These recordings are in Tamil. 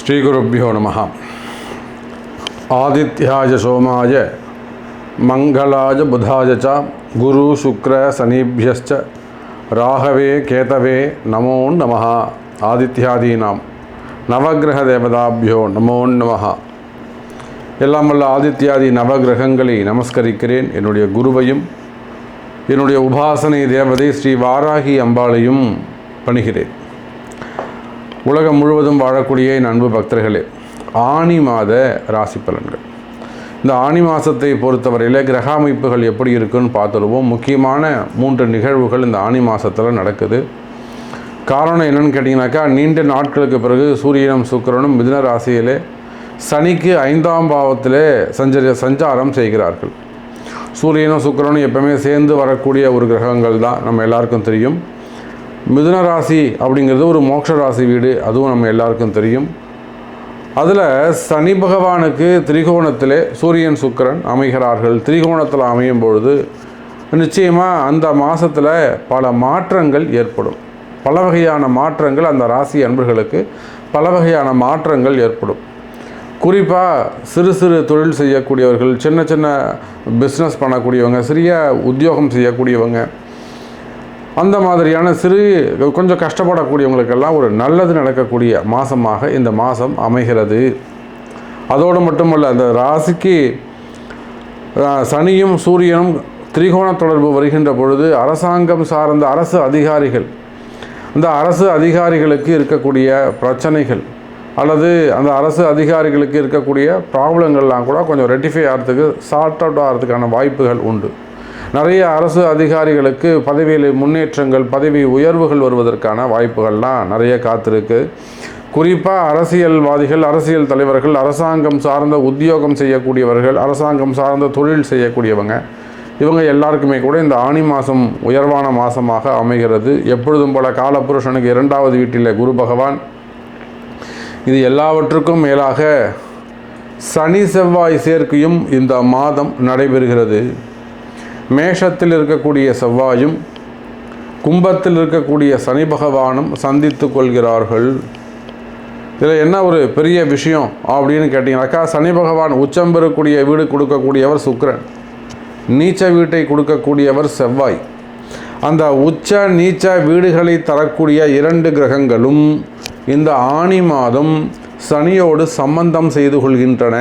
ஸ்ரீகுருப்போ நமः. ஆதித்யாய சோமாய மங்களாய புதாய ச குரு சுக்ர சனிபியஸ்ச ராகவே கேதவே நமோ நமः. ஆதித்யாதீனாம் நவகிரக தேவதாபியோ நமோ நமः. எல்லாம் வல்ல ஆதித்யாதி நவகிரகங்களை நமஸ்கரிக்கிறேன். என்னுடைய குருவையும் என்னுடைய உபாசனை தேவதை ஸ்ரீ வாராகி அம்பாளையும் பணிகிறேன். உலகம் முழுவதும் வாழக்கூடிய என் அன்பு பக்தர்களே, ஆனி மாத ராசி பலன்கள். இந்த ஆனி மாதத்தை பொறுத்தவரையில் கிரக அமைப்புகள் எப்படி இருக்குன்னு பார்த்துருவோம். முக்கியமான 3 நிகழ்வுகள் இந்த ஆனி மாதத்தில் நடக்குது. காரணம் என்னென்னு கேட்டிங்கனாக்கா, நீண்ட நாட்களுக்கு பிறகு சூரியனும் சுக்கிரனும் மிதுன ராசியிலே சனிக்கு 5ஆம் பாவத்திலே சஞ்சாரம் செய்கிறார்கள். சூரியனும் சுக்கிரனும் எப்பவுமே சேர்ந்து வரக்கூடிய ஒரு கிரகங்கள் தான், நம்ம எல்லாருக்கும் தெரியும். மிதுன ராசி அப்படிங்கிறது ஒரு மோட்ச ராசி வீடு, அதுவும் நம்ம எல்லாருக்கும் தெரியும். அதில் சனி பகவானுக்கு திரிகோணத்திலே சூரியன் சுக்கிரன் அமைகிறார்கள். திரிகோணத்தில் அமையும் பொழுது நிச்சயமாக அந்த மாதத்தில் பல மாற்றங்கள் ஏற்படும். பல வகையான மாற்றங்கள் அந்த ராசி அன்பர்களுக்கு பல வகையான மாற்றங்கள் ஏற்படும். குறிப்பாக சிறு சிறு தொழில் செய்யக்கூடியவர்கள், சின்ன சின்ன பிஸ்னஸ் பண்ணக்கூடியவங்க, சிறிய உத்தியோகம் செய்யக்கூடியவங்க, அந்த மாதிரியான கொஞ்சம் கஷ்டப்படக்கூடியவங்களுக்கெல்லாம் ஒரு நல்லது நடக்கக்கூடிய மாதமாக இந்த மாதம் அமைகிறது. அதோடு மட்டுமல்ல, அந்த ராசிக்கு சனியும் சூரியனும் திரிகோண தொடர்பு வருகின்ற பொழுது அரசாங்கம் சார்ந்த அரசு அதிகாரிகள், அந்த அரசு அதிகாரிகளுக்கு இருக்கக்கூடிய பிரச்சனைகள் அல்லது அந்த அரசு அதிகாரிகளுக்கு இருக்கக்கூடிய ப்ராப்ளங்கள்லாம் கூட கொஞ்சம் ரெட்டிஃபை ஆகிறதுக்கு, சார்ட் அவுட் ஆகிறதுக்கான வாய்ப்புகள் உண்டு. நிறைய அரசு அதிகாரிகளுக்கு பதவியில் முன்னேற்றங்கள், பதவி உயர்வுகள் வருவதற்கான வாய்ப்புகள்லாம் நிறைய காத்திருக்கு. குறிப்பாக அரசியல்வாதிகள், அரசியல் தலைவர்கள், அரசாங்கம் சார்ந்த உத்தியோகம் செய்யக்கூடியவர்கள், அரசாங்கம் சார்ந்த தொழில் செய்யக்கூடியவங்க, இவங்க எல்லாருக்குமே கூட இந்த ஆனி மாதம் உயர்வான மாதமாக அமைகிறது. எப்பொழுதும் போல காலபுருஷனுக்கு 2வது வீட்டில் குரு பகவான். இது எல்லாவற்றுக்கும் மேலாக சனி செவ்வாய் சேர்க்கையும் இந்த மாதம் நடைபெறுகிறது. மேஷத்தில் இருக்கக்கூடிய செவ்வாயும் கும்பத்தில் இருக்கக்கூடிய சனி பகவானும் சந்தித்து கொள்கிறார்கள். இதில் என்ன ஒரு பெரிய விஷயம் அப்படின்னு கேட்டிங்கனாக்கா, சனி பகவான் உச்சம் பெறக்கூடிய வீடு கொடுக்கக்கூடியவர் சுக்கிரன், நீச்ச வீட்டை கொடுக்கக்கூடியவர் செவ்வாய். அந்த உச்ச நீச்ச வீடுகளை தரக்கூடிய 2 கிரகங்களும் இந்த ஆனி மாதம் சனியோடு சம்பந்தம் செய்து கொள்கின்றன.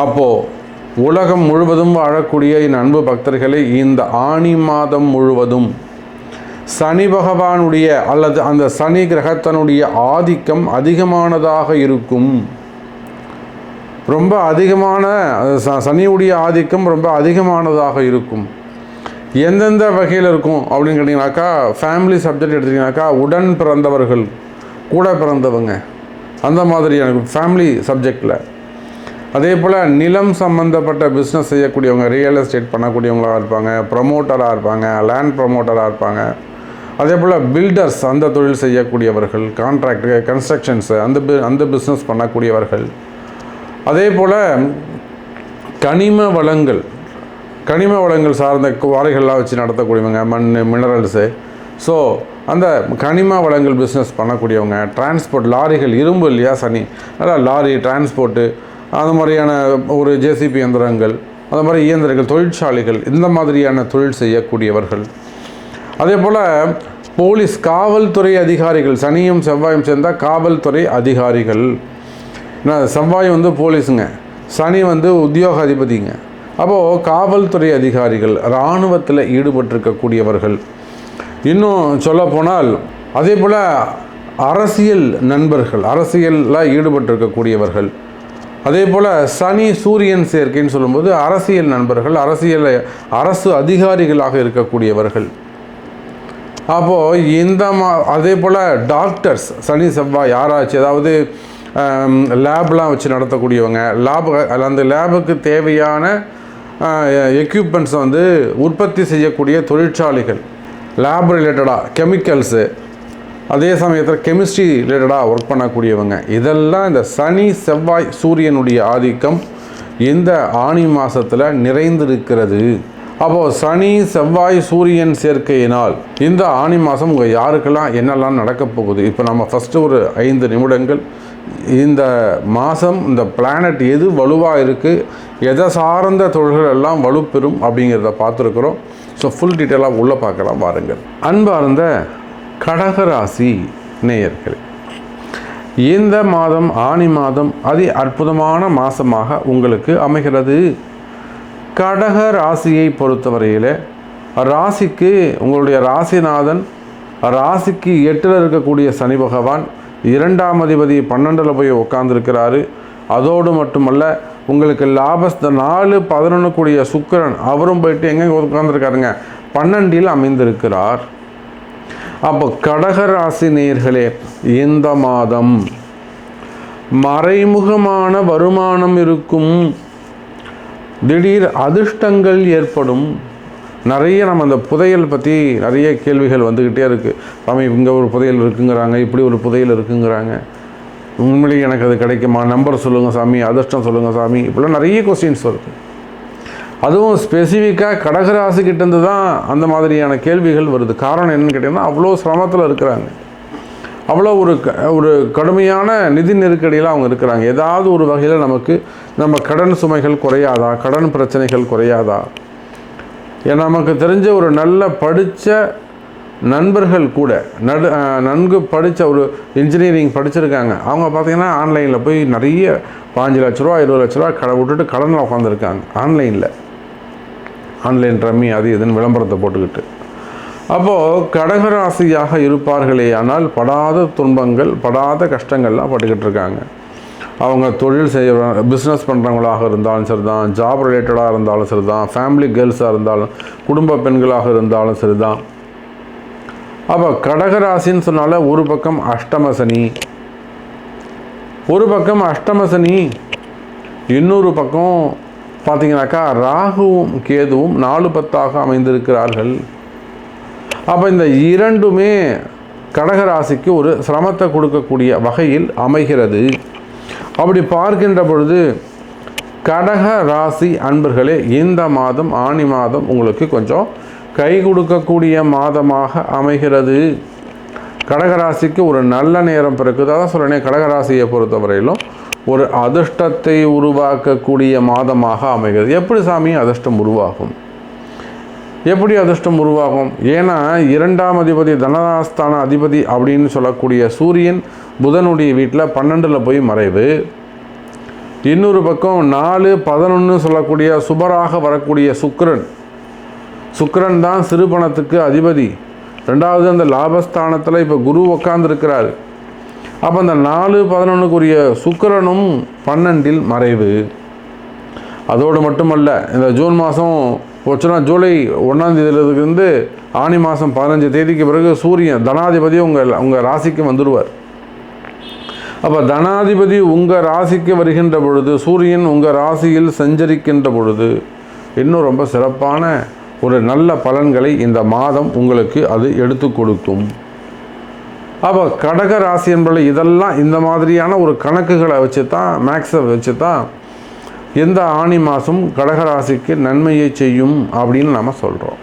அப்போது உலகம் முழுவதும் வாழக்கூடிய என் அன்பு பக்தர்களை, இந்த ஆனி மாதம் முழுவதும் சனி பகவானுடைய அல்லது அந்த சனி கிரகத்தினுடைய ஆதிக்கம் அதிகமானதாக இருக்கும். ரொம்ப அதிகமான சனியுடைய ஆதிக்கம் ரொம்ப அதிகமானதாக இருக்கும். எந்தெந்த வகையில் இருக்கும் அப்படின்னு கேட்டிங்கனாக்கா, ஃபேமிலி சப்ஜெக்ட் எடுத்திங்கனாக்கா, உடன் பிறந்தவர்கள், கூட பிறந்தவங்க, அந்த மாதிரியான ஃபேமிலி சப்ஜெக்டில். அதே போல் நிலம் சம்மந்தப்பட்ட பிஸ்னஸ் செய்யக்கூடியவங்க, ரியல் எஸ்டேட் பண்ணக்கூடியவங்களாக இருப்பாங்க, ப்ரமோட்டராக இருப்பாங்க, லேண்ட் ப்ரமோட்டராக இருப்பாங்க. அதே போல் பில்டர்ஸ், அந்த தொழில் செய்யக்கூடியவர்கள், கான்ட்ராக்ட் கன்ஸ்ட்ரக்ஷன்ஸு, அந்த பிஸ்னஸ் பண்ணக்கூடியவர்கள். அதே போல் கனிம வளங்கள் சார்ந்த குவாரிகள்லாம் வச்சு நடத்தக்கூடியவங்க, மண் மினரல்ஸு. ஸோ அந்த கனிம வளங்கள் பிஸ்னஸ் பண்ணக்கூடியவங்க, டிரான்ஸ்போர்ட், லாரிகள், இரும்பு இல்லையா சனி, அதான் லாரி டிரான்ஸ்போர்ட்டு, அது மாதிரியான ஒரு ஜேசிபி இயந்திரங்கள், அது மாதிரி இயந்திரங்கள், தொழிற்சாலைகள், இந்த மாதிரியான தொழில் செய்யக்கூடியவர்கள். அதே போல் போலீஸ், காவல்துறை அதிகாரிகள், சனியும் செவ்வாயும் சேர்ந்தால் காவல்துறை அதிகாரிகள். செவ்வாய் போலீஸுங்க, சனி உத்தியோக அதிபதிங்க. அப்போது காவல்துறை அதிகாரிகள், இராணுவத்தில் ஈடுபட்டிருக்கக்கூடியவர்கள். இன்னும் சொல்லப்போனால் அதே போல் அரசியல் நண்பர்கள், அரசியலில் ஈடுபட்டிருக்கக்கூடியவர்கள். அதே போல் சனி சூரியன் சேர்க்கைன்னு சொல்லும்போது அரசியல் நண்பர்கள், அரசு அதிகாரிகளாக இருக்கக்கூடியவர்கள். அப்போது அதே போல் டாக்டர்ஸ், சனி செவ்வாய் ஆராய்ச்சி, அதாவது லேப்லாம் வச்சு நடத்தக்கூடியவங்க, அந்த லேபுக்கு தேவையான எக்யூப்மெண்ட்ஸை உற்பத்தி செய்யக்கூடிய தொழிற்சாலைகள், லேப் ரிலேட்டடாக கெமிக்கல்ஸு, அதே சமயத்தில் கெமிஸ்ட்ரி ரிலேட்டடாக ஒர்க் பண்ணக்கூடியவங்க. இதெல்லாம் இந்த சனி செவ்வாய் சூரியனுடைய ஆதிக்கம் இந்த ஆனி மாதத்தில் நிறைந்திருக்கிறது. அப்போது சனி செவ்வாய் சூரியன் சேர்க்கையினால் இந்த ஆனி மாதம் உங்கள் யாருக்கெல்லாம் என்னெல்லாம் நடக்கப் போகுது, இப்போ நம்ம ஃபஸ்ட்டு ஒரு 5 நிமிடங்கள் இந்த மாதம் இந்த பிளானட் எது வலுவாக இருக்குது, எதை சார்ந்த தொழில்கள் எல்லாம் வலுப்பெறும் அப்படிங்கிறத பார்த்துருக்குறோம். ஸோ ஃபுல் டீட்டெயிலாக உள்ளே பார்க்கலாம் வாருங்கள். அன்பார்ந்த கடகராசி நேயர்களே, இந்த மாதம் ஆனி மாதம் அதி அற்புதமான மாதமாக உங்களுக்கு அமைகிறது. கடக ராசியை பொறுத்தவரையில் ராசிக்கு உங்களுடைய ராசிநாதன் ராசிக்கு 8ல் இருக்கக்கூடிய சனி பகவான் 2ஆம் அதிபதி 12ல் போய் உட்காந்துருக்கிறாரு. அதோடு மட்டுமல்ல, உங்களுக்கு லாபஸ்த 4-11 கூடிய சுக்கிரன் அவரும் போயிட்டு எங்கே உட்காந்துருக்காருங்க, 12ல் அமைந்திருக்கிறார். அப்போ கடகராசி நேயர்களே, இந்த மாதம் மறைமுகமான வருமானம் இருக்கும், திடீர் அதிர்ஷ்டங்கள் ஏற்படும். நிறைய நம்ம அந்த புதையல் பற்றி நிறைய கேள்விகள் வந்துக்கிட்டே இருக்குது. சாமி இங்கே ஒரு புதையல் இருக்குங்கிறாங்க, இப்படி ஒரு புதையல் இருக்குங்கிறாங்க, உண்மையிலேயே எனக்கு அது கிடைக்குமா, நம்பர் சொல்லுங்கள் சாமி, அதிர்ஷ்டம் சொல்லுங்கள் சாமி, இப்படிலாம் நிறைய கொஸ்டின்ஸ் வருது. அதுவும் ஸ்பெசிஃபிக்காக கடகராசிக்கிட்டேருந்து தான் அந்த மாதிரியான கேள்விகள் வருது. காரணம் என்னன்னு கேட்டிங்கன்னா, அவ்வளோ சிரமத்தில் இருக்கிறாங்க, அவ்வளோ ஒரு கடுமையான நிதி நெருக்கடியில் அவங்க இருக்கிறாங்க. ஏதாவது ஒரு வகையில் நம்ம கடன் சுமைகள் குறையாதா, கடன் பிரச்சனைகள் குறையாதா? நமக்கு தெரிஞ்ச ஒரு நல்ல படித்த நண்பர்கள் கூட நன்கு படித்த ஒரு இன்ஜினியரிங் படிச்சிருக்காங்க, அவங்க பார்த்திங்கன்னா ஆன்லைனில் போய் நிறைய 5 லட்ச ரூபா 20 லட்ச ரூபா விட்டுட்டு கடனில் உட்காந்துருக்காங்க. ஆன்லைன் ரம்மி அது இதுன்னு விளம்பரத்தை போட்டுக்கிட்டு. அப்போது கடகராசியாக இருப்பார்களே ஆனால் படாத துன்பங்கள் படாத கஷ்டங்கள்லாம் பட்டுக்கிட்டு இருக்காங்க. அவங்க தொழில் செய்ய பிஸ்னஸ் பண்ணுறவங்களாக இருந்தாலும் சரி தான், ஜாப் ரிலேட்டடாக இருந்தாலும் சரி தான், ஃபேமிலி கேர்ள்ஸாக இருந்தாலும், குடும்ப பெண்களாக இருந்தாலும் சரி தான். அப்போ கடகராசின்னு சொன்னால ஒரு பக்கம் அஷ்டம சனி, இன்னொரு பக்கம் பார்த்தீங்கன்னாக்கா ராகுவும் கேதுவும் 4-10 அமைந்திருக்கிறார்கள். அப்போ இந்த இரண்டுமே கடகராசிக்கு ஒரு சிரமத்தை கொடுக்கக்கூடிய வகையில் அமைகிறது. அப்படி பார்க்கின்ற பொழுது கடக ராசி அன்பர்களே, இந்த மாதம் ஆனி மாதம் உங்களுக்கு கொஞ்சம் கை கொடுக்கக்கூடிய மாதமாக அமைகிறது. கடகராசிக்கு ஒரு நல்ல நேரம் பிறக்குது. அதான் சொல்கிறேன், கடகராசியை பொறுத்தவரையிலும் ஒரு அதிர்ஷ்டத்தை உருவாக்கக்கூடிய மாதமாக அமைகிறது. எப்படி சாமி அதிர்ஷ்டம் உருவாகும்? எப்படி அதிர்ஷ்டம் உருவாகும்? ஏன்னா 2ஆம் அதிபதி தனதாஸ்தான அதிபதி அப்படின்னு சொல்லக்கூடிய சூரியன் புதனுடைய வீட்டில் 12ல் போய் மறைவு. இன்னொரு பக்கம் 4-11 சொல்லக்கூடிய சுபராக வரக்கூடிய சுக்கிரன் தான் சிறுபணத்துக்கு அதிபதி. 2வது அந்த லாபஸ்தானத்தில் இப்போ குரு உட்கார்ந்துருக்கிறார். அப்போ அந்த 4-11க்குரிய சுக்கிரனும் 12ல் மறைவு. அதோடு மட்டுமல்ல, இந்த ஜூன் மாதம் போச்சுன்னா ஜூலை 1ஆம் தேதியிலிருந்து ஆனி மாதம் 15 தேதிக்கு பிறகு சூரியன் தனாதிபதி உங்கள் ராசிக்கு வந்துடுவார். அப்போ தனாதிபதி உங்கள் ராசிக்கு வருகின்ற பொழுது, சூரியன் உங்கள் ராசியில் சஞ்சரிக்கின்ற பொழுது இன்னும் ரொம்ப சிறப்பான ஒரு நல்ல பலன்களை இந்த மாதம் உங்களுக்கு அது எடுத்து கொடுக்கும். அப்போ கடக ராசி என்பது இதெல்லாம் இந்த மாதிரியான ஒரு கணக்குகளை வச்சு தான், மேக்ஸை வச்சு தான் எந்த ஆனி மாதம் கடகராசிக்கு நன்மையை செய்யும் அப்படின்னு நம்ம சொல்கிறோம்.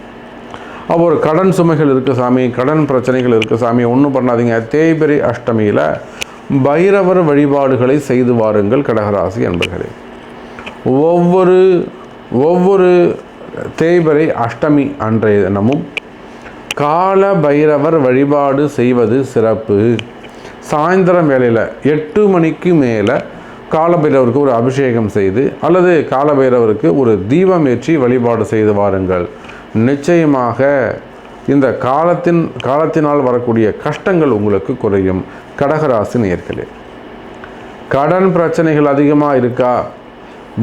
அப்போ ஒரு கடன் சுமைகள் இருக்குது சாமி, கடன் பிரச்சனைகள் இருக்குது சாமி, ஒன்றும் பண்ணாதீங்க. தேய்பிறை அஷ்டமியில் பைரவர் வழிபாடுகளை செய்து வாருங்கள் கடகராசி என்பர்களே. ஒவ்வொரு தேய்பிறை அஷ்டமி அன்றைய தினமும் கால பைரவர் வழிபாடு செய்வது சிறப்பு. சாயந்தரம் வேளையில் 8 மணிக்கு மேலே காலபைரவருக்கு ஒரு அபிஷேகம் செய்து அல்லது காலபைரவருக்கு ஒரு தீபம் ஏற்றி வழிபாடு செய்து வாருங்கள். நிச்சயமாக இந்த காலத்தினால் வரக்கூடிய கஷ்டங்கள் உங்களுக்கு குறையும். கடகராசி நேயர்களே, கடன் பிரச்சனைகள் அதிகமாக இருக்கா?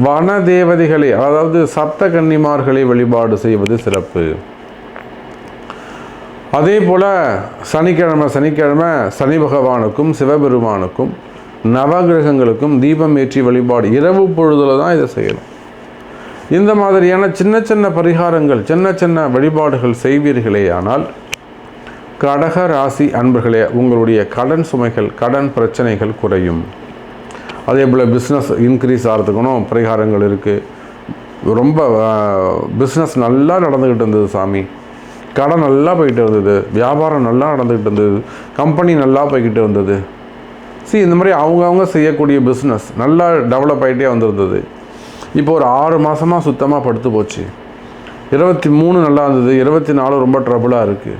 வன தேவதைகளை, அதாவது சப்த கன்னிமார்களை வழிபாடு செய்வது சிறப்பு. அதே போல் சனிக்கிழமை சனி பகவானுக்கும் சிவபெருமானுக்கும் நவகிரகங்களுக்கும் தீபம் ஏற்றி வழிபாடு இரவு பொழுதில் தான் இதை செய்யணும். இந்த மாதிரியான சின்ன பரிகாரங்கள், சின்ன வழிபாடுகள் செய்வீர்களே ஆனால் கடக ராசி அன்பர்களே, உங்களுடைய கடன் சுமைகள், கடன் பிரச்சனைகள் குறையும். அதே போல் பிஸ்னஸ் இன்க்ரீஸ் ஆகிறதுக்கணும் பரிகாரங்கள் இருக்குது. ரொம்ப பிஸ்னஸ் நல்லா நடந்துக்கிட்டு இருந்தது சாமி, கடை நல்லா போய்கிட்டு இருந்தது, வியாபாரம் நல்லா நடந்துக்கிட்டு இருந்தது, கம்பெனி நல்லா போய்கிட்டு இருந்தது. இந்த மாதிரி அவங்கவுங்க செய்யக்கூடிய பிஸ்னஸ் நல்லா டெவலப் ஆகிட்டே வந்திருந்தது. இப்போ ஒரு 6 மாதமாக சுத்தமாக படுத்து போச்சு. 23 நல்லா இருந்தது, 24 ரொம்ப ட்ரபுளாக இருக்குது.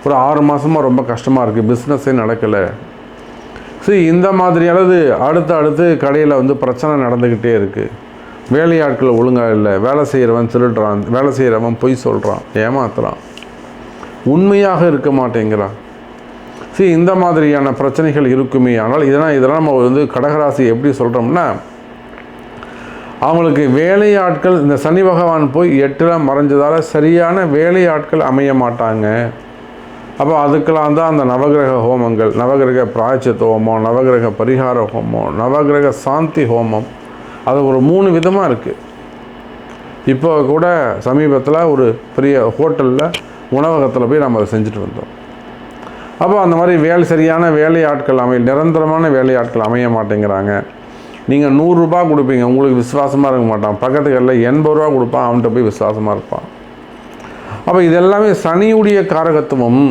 ஒரு 6 மாதமாக ரொம்ப கஷ்டமாக இருக்குது, பிஸ்னஸே நடக்கலை. இந்த மாதிரியானது அடுத்து கடையில் வந்து பிரச்சனை நடந்துக்கிட்டே இருக்குது. வேலையாட்கள் ஒழுங்காக இல்லை, வேலை செய்கிறவன் திருடுறான், வேலை செய்கிறவன் பொய் சொல்கிறான், ஏமாத்துறான், உண்மையாக இருக்க மாட்டேங்கிறான். இந்த மாதிரியான பிரச்சனைகள் இருக்குமே. ஆனால் இதெல்லாம் நம்ம வந்து கடகராசி எப்படி சொல்கிறோம்னா, அவங்களுக்கு வேலையாட்கள் இந்த சனி பகவான் போய் 8ல் மறைஞ்சதால் சரியான வேலையாட்கள் அமைய மாட்டாங்க. அப்போ அதுக்கெல்லாம் தான் அந்த நவகிரக ஹோமங்கள், நவகிரக பிராயச்சித்த ஹோமம், நவகிரக பரிகார ஹோமம், நவகிரக சாந்தி ஹோமம், அது ஒரு 3 விதமாக இருக்குது. இப்போ கூட சமீபத்தில் ஒரு பெரிய ஹோட்டலில் உணவகத்தில் போய் நம்ம அதை செஞ்சுட்டு வந்தோம். அப்போ அந்த மாதிரி சரியான வேலையாட்கள் நிரந்தரமான வேலையாட்கள் அமைய மாட்டேங்கிறாங்க. நீங்கள் 100 ரூபா கொடுப்பீங்க, உங்களுக்கு விசுவாசமாக இருக்க மாட்டான். பக்கத்துகளில் 80 ரூபா கொடுப்பான், அவன்கிட்ட போய் விசுவாசமாக இருப்பான். அப்போ இதெல்லாமே சனியுடைய காரகத்துவம்.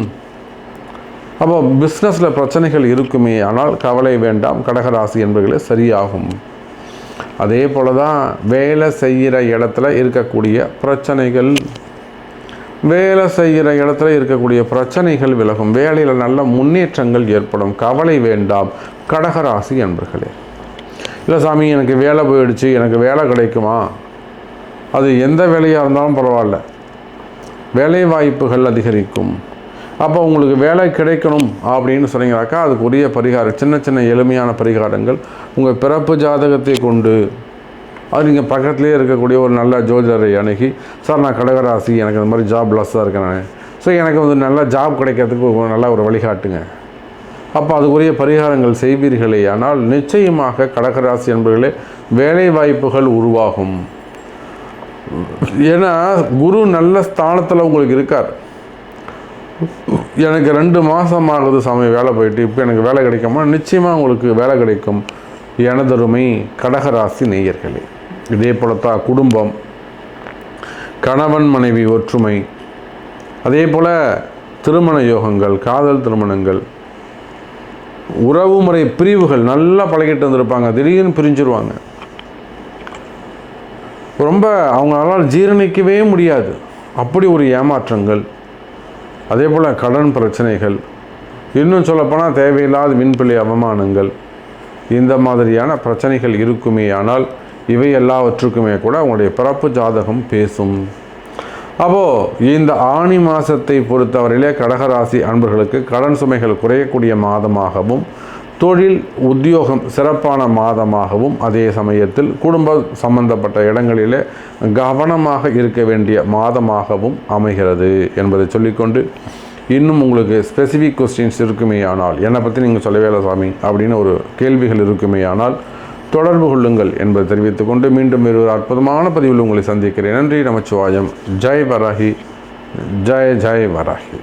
அப்போ பிஸ்னஸில் பிரச்சனைகள் இருக்குமே. ஆனால் கவலை வேண்டாம், கடகராசி என்பவர்களே சரியாகும். அதே போல் தான் வேலை செய்கிற இடத்துல இருக்கக்கூடிய பிரச்சனைகள், விலகும். வேலையில் நல்ல முன்னேற்றங்கள் ஏற்படும். கவலை வேண்டாம் கடகராசி என்பர்களே. இல்லை சாமி, எனக்கு வேலை போயிடுச்சு, எனக்கு வேலை கிடைக்குமா? அது எந்த வேலையாக இருந்தாலும் பரவாயில்ல, வேலை வாய்ப்புகள் அதிகரிக்கும். அப்போ உங்களுக்கு வேலை கிடைக்கணும் அப்படின்னு சொன்னீங்கன்னாக்கா அதுக்குரிய பரிகாரம், சின்ன எளிமையான பரிகாரங்கள் உங்கள் பிறப்பு ஜாதகத்தை கொண்டு, அது நீங்கள் பக்கத்துலேயே இருக்கக்கூடிய ஒரு நல்ல ஜோதிடரை அணுகி, சார் நான் கடகராசி, எனக்கு இந்த மாதிரி ஜாப் லஸ்ஸாக இருக்கேன் நான், எனக்கு வந்து நல்ல ஜாப் கிடைக்கிறதுக்கு நல்ல ஒரு வழிகாட்டுங்க. அப்போ அதுக்குரிய பரிகாரங்கள் செய்வீர்களே ஆனால் நிச்சயமாக கடகராசி என்பவர்களே வேலை வாய்ப்புகள் உருவாகும். ஏன்னா குரு நல்ல ஸ்தானத்தில் உங்களுக்கு இருக்கார். எனக்கு 2 மாதம் ஆகுது சாமி வேலை போயிட்டு, இப்போ எனக்கு வேலை கிடைக்குமா? நிச்சயமாக உங்களுக்கு வேலை கிடைக்கும் எனதருமை கடகராசி நேயர்களே. இதே போலத்தான் குடும்பம், கணவன் மனைவி ஒற்றுமை, அதே போல் திருமண யோகங்கள், காதல் திருமணங்கள், உறவுமுறை பிரிவுகள், நல்லா பழகிட்டு வந்திருப்பாங்க, திடீர்னு பிரிஞ்சிருவாங்க. ரொம்ப அவங்களால ஜீரணிக்கவே முடியாது, அப்படி ஒரு ஏமாற்றங்கள். அதே போல் கடன் பிரச்சனைகள், இன்னும் சொல்லப்போனால் தேவையில்லாத விண்வெளி அவமானங்கள், இந்த மாதிரியான பிரச்சனைகள் இருக்குமே. ஆனால் இவை எல்லாவற்றுக்குமே கூட அவங்களுடைய பிறப்பு ஜாதகம் பேசும். அப்போது இந்த ஆனி மாதத்தை பொறுத்தவரையிலே கடகராசி அன்பர்களுக்கு கடன் சுமைகள் குறையக்கூடிய மாதமாகவும், தொழில் உத்தியோகம் சிறப்பான மாதமாகவும், அதே சமயத்தில் குடும்ப சம்பந்தப்பட்ட இடங்களிலே கவனமாக இருக்க வேண்டிய மாதமாகவும் அமைகிறது என்பதை சொல்லிக்கொண்டு, இன்னும் உங்களுக்கு ஸ்பெசிஃபிக் கொஸ்டின்ஸ் இருக்குமே ஆனால், என்னை பற்றி நீங்கள் சொல்லவே இல்லை சாமி அப்படின்னு ஒரு கேள்விகள் இருக்குமே ஆனால் தொடர்பு கொள்ளுங்கள் என்பதை தெரிவித்துக்கொண்டு மீண்டும் ஒரு அற்புதமான பதிவில் உங்களை சந்திக்கிறேன். நன்றி, நமச்சிவாயம். ஜெய் வராகி, ஜெய் ஜெய் வராகி.